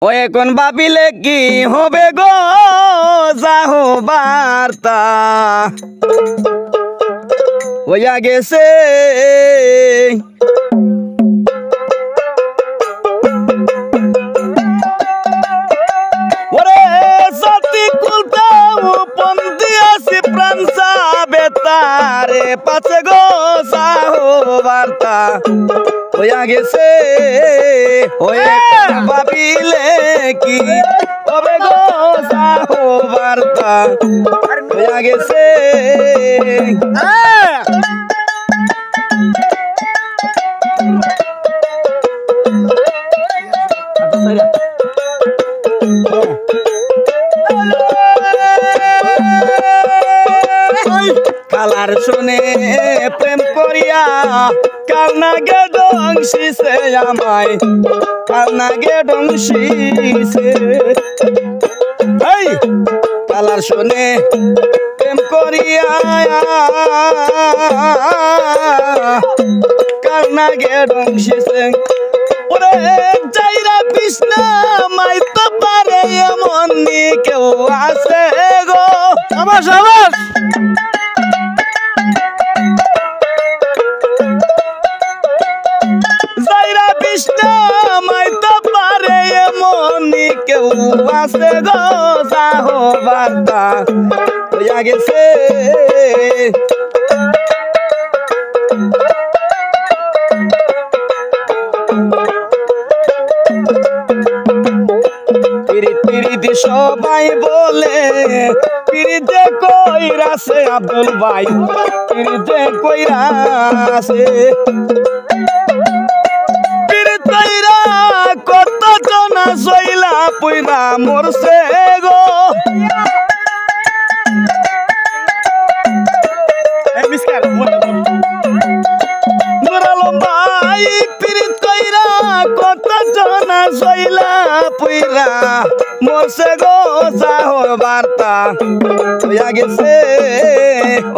ও এখন ভাবিলে কি হবে গো যাহো বার্তা হইয়া গেছে ওরে সাথী কুলতাম পন্থী আসি প্রাণ সাবে তারে পাছে গো যাহো বার্তা হইয়া গেছে হয়ে ভাবিলে কি হবে গো যাহো বার্তা হইয়া গেছে কালার শুনে প্রেম করিয়া কাল নাগে ডংসিছে আমায় কাল নাগে ডংসিছে কালার শুনে প্রেম করিয়া কাল নাগে ডংসিছে ওরে যাইরা কৃষ্ণা মাই তো পারে এমন নি কেউ আছে গো আমার সবার যাইরা কৃষ্ণা মাই তো পারে এমন নি কেউ আছে গো যাহো বার্তা হইয়া গেছে পিরিতি সবাই বলে পিরিতে কইরাছে আব্দুল ভাই পিরিতে কইরাছে পিরিতইরা কত জনা সইলা পুইরা মরছে গো নুরালম ভাই পিরিত কইরা কত জনা সইলা পুইরা মরছে গো যাহো বার্তা হইয়া গেছে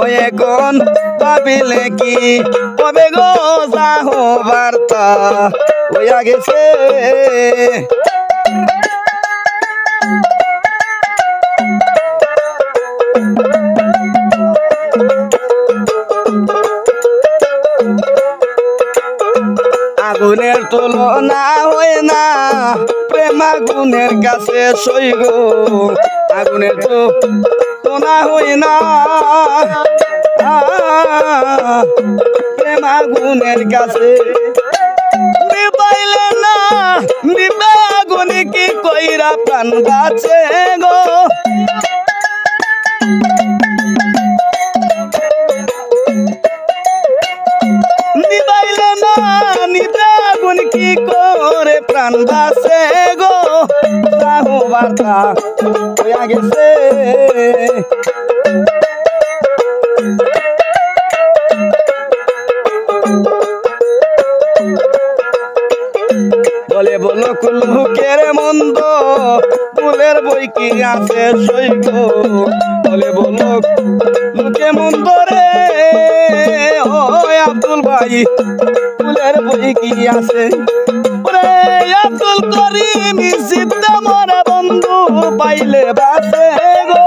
ওই এখন ভাবিলে কি হবে গো যাহো বার্তা হইয়া গেছে আগুনের তুলনা হয় না প্রেম আগুনের কাছে সই গো আগুনের তুলনা হয় না প্রেম আগুনের কাছে নিবাইলে না নিবে আগুন কি কইরা প্রাণ বাঁচে গো নিবাইলে না নিবে আগুন কি করে প্রাণ বাঁচে গো যাহো বার্তা হইয়া গেছে বলে বলো কুলুকের মন্দ ফুলের বই কি আছে সই গো বলে বলো লোকে মন্দ রে ও আব্দুল ভাই ফুলের বই কি আছে ওরে আব্দুল করিম সিদ্ধা মরা বন্ধু পাইলে বাসে গো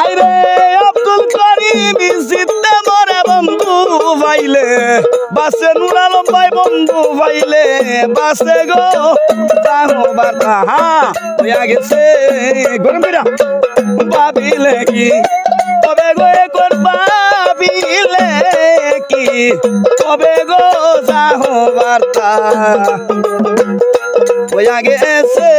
আইরে আব্দুল করিম সিদ্ধা মরা বন্ধু পাইলে বাসে নুরালম ভাই বন্ধু পাইলে বাসে গো যাহো বার্তা হইয়া গেছে গরম বিরা ভাবিলে কি তবে গো এখন ভাবিলে কি তবে গো যাহো বার্তা হইয়া গেছে।